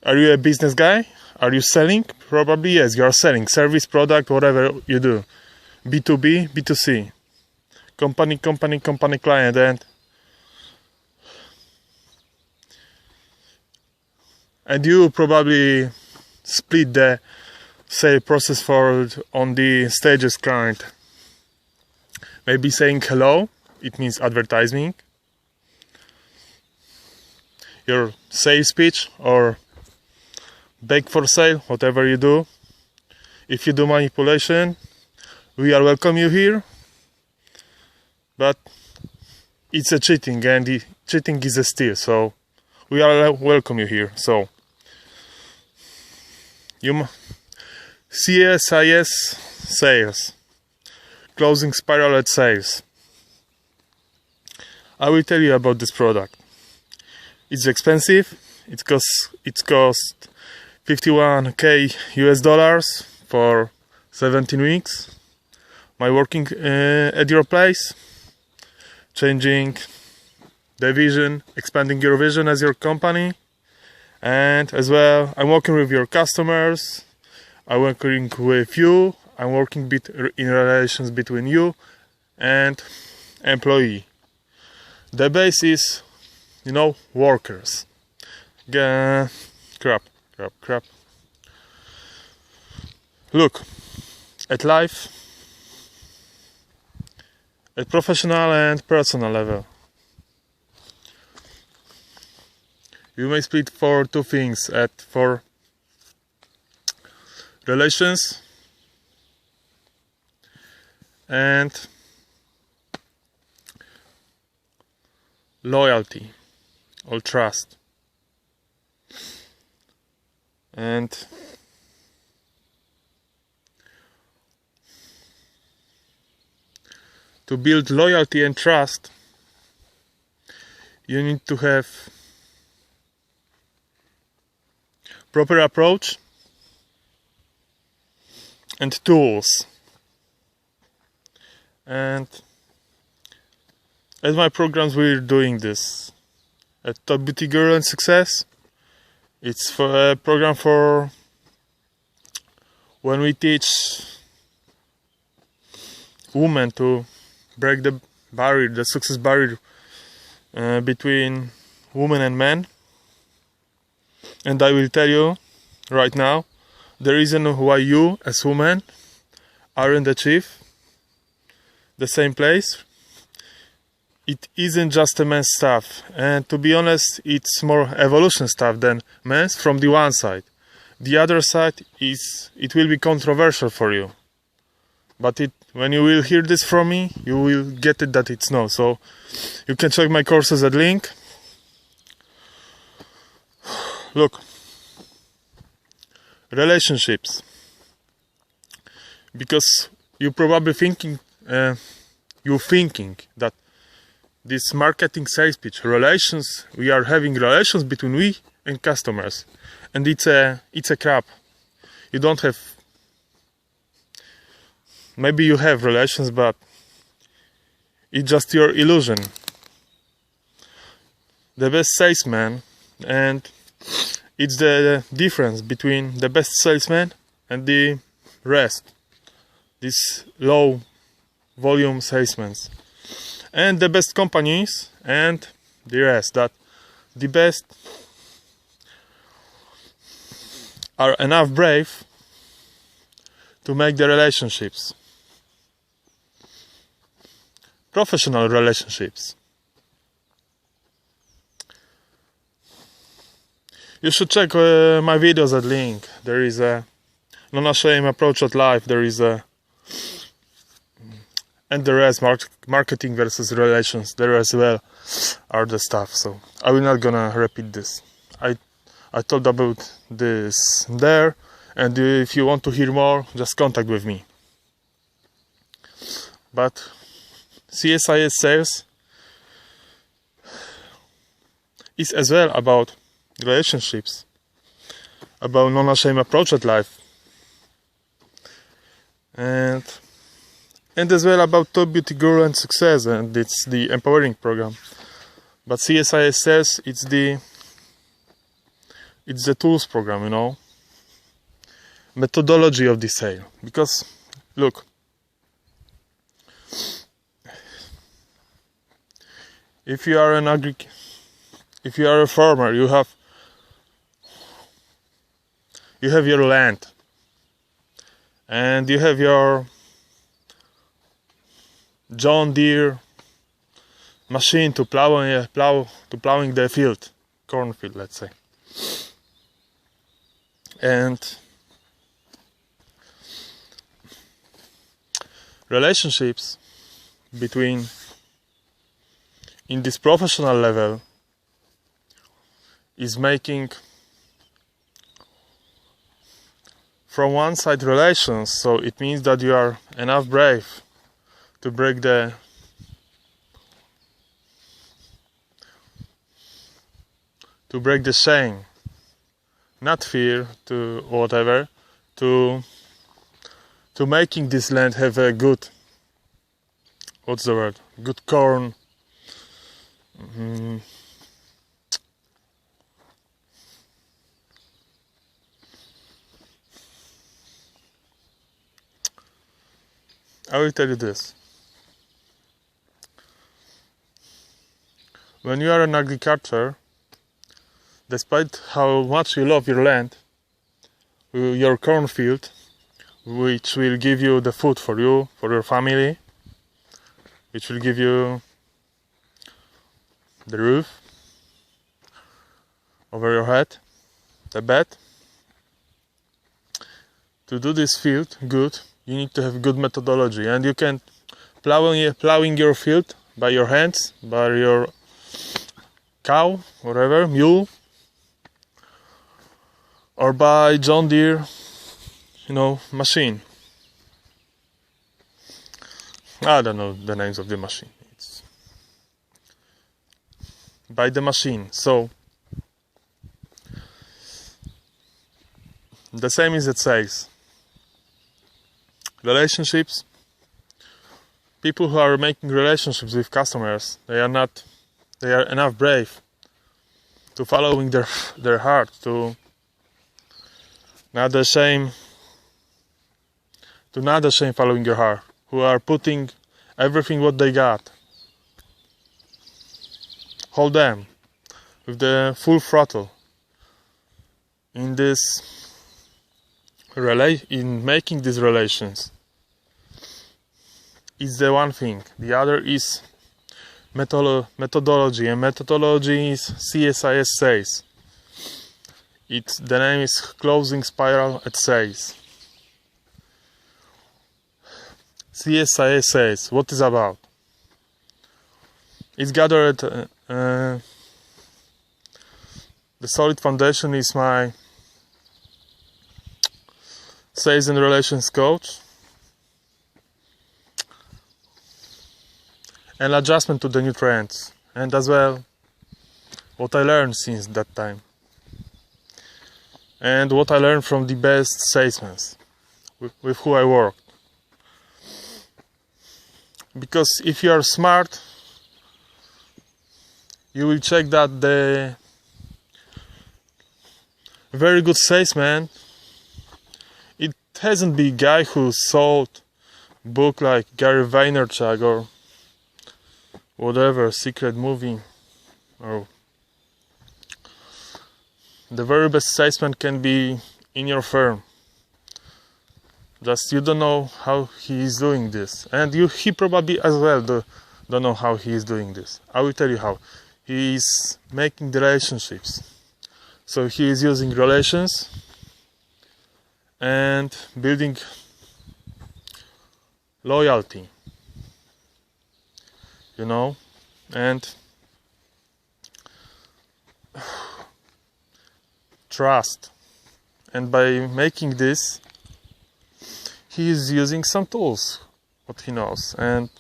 Are you a business guy? Are you selling? Probably yes, you are selling service, product, whatever you do. B2B, B2C. Company, client, and you probably split the sale process on the stages client. Maybe saying hello, it means advertising. Your sales pitch or beg for sale, whatever you do. If you do manipulation, we are welcome you here. But it's a cheating, and cheating is a steal, so we are welcome you here. So you CSIS sales, closing spiral at sales. I will tell you about this product. It's expensive. It costs $51K US for 17 weeks. My working at your place, changing the vision, expanding your vision as your company, and as well I'm working with your customers. I'm working with you. I'm working in relations between you and employee. The base is, workers. Crap. Look at life at professional and personal level. You may split for two things: for relations and loyalty or trust. And to build loyalty and trust, you need to have proper approach and tools. And at my programs we're doing this. At Top Beauty Girl and Success, it's for a program for when we teach women to break the barrier, the success barrier between women and men. And I will tell you right now the reason why you as women aren't achieve the same place. It isn't just a men's stuff, and to be honest, it's more evolution stuff than men's from the one side. The other side is, it will be controversial for you, but when you will hear this from me, you will get it that it's no. So you can check my courses at link. Look, relationships, because you're probably thinking that this marketing sales pitch, relations, we are having relations between we and customers, and it's a crap. You don't have, maybe you have relations, but it's just your illusion. The best salesman, and it's the difference between the best salesman and the rest, these low volume salesmen. And the best companies and the rest, that the best are enough brave to make the relationships, professional relationships. You should check my videos at link. There is a non-shame approach at life. There is a and the rest, marketing versus relations, there as well are the stuff. So I will not gonna repeat this. I told about this there, and if you want to hear more, just contact with me. But CSIS sales is as well about relationships, about non-shame approach at life, and as well about Top Beauty Girl and Success, and it's the empowering program. But CSIS says it's it's the tools program, you know, methodology of the sale. Because look, if you are if you are a farmer, you have your land, and you have your John Deere machine to plowing the field, cornfield, let's say. And relationships between, in this professional level, is making from one side relations, so it means that you are enough brave to break the shame, not fear, to whatever, to making this land have a good, what's the word, good corn, I will tell you this. When you are an agriculture, despite how much you love your land, your cornfield, which will give you the food for you, for your family, which will give you the roof over your head, the bed, to do this field good, you need to have good methodology, and you can plowing your field by your hands, by your cow, whatever, mule, or by John Deere, you know, machine. I don't know the names of the machine. It's by the machine. So the same is at sales. Relationships. People who are making relationships with customers, they are enough brave to following their heart, to not ashamed following your heart, who are putting everything what they got, hold them with the full throttle in making these relations. Is the one thing. The other is methodology, and methodology is CSIS says. The name is closing spiral at sales. CSIS says what is about. It's gathered. The solid foundation is my sales and relations coach, and adjustment to the new trends, and as well what I learned since that time, and what I learned from the best salesmen with who I worked. Because if you are smart, you will check that the very good salesman, it hasn't been a guy who sold book like Gary Vaynerchuk or whatever, secret movie, or the very best salesman can be in your firm. Just you don't know how he is doing this, and he probably as well don't know how he is doing this. I will tell you how. He is making the relationships, so he is using relations and building loyalty, you know, and trust. And by making this, he is using some tools what he knows. And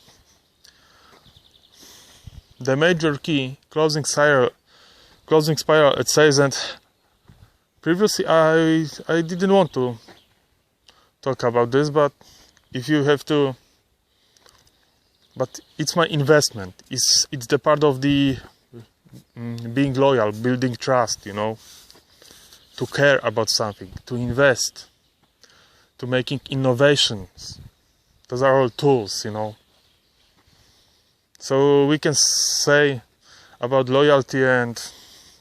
the major key, closing spiral, it says, and previously I didn't want to talk about this, but if you have to, but it's my investment. It's the part of the being loyal, building trust, you know. to care about something, to invest, to making innovations. Those are all tools, you know. So we can say about loyalty and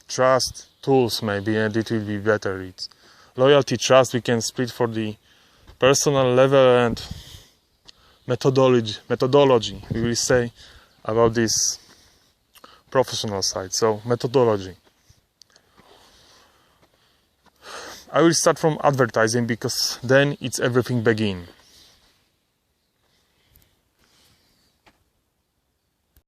trust, tools maybe, and it will be better. It's loyalty, trust, we can split for the personal level, and methodology we will say about this professional side. So methodology. I will start from advertising, because then it's everything begin.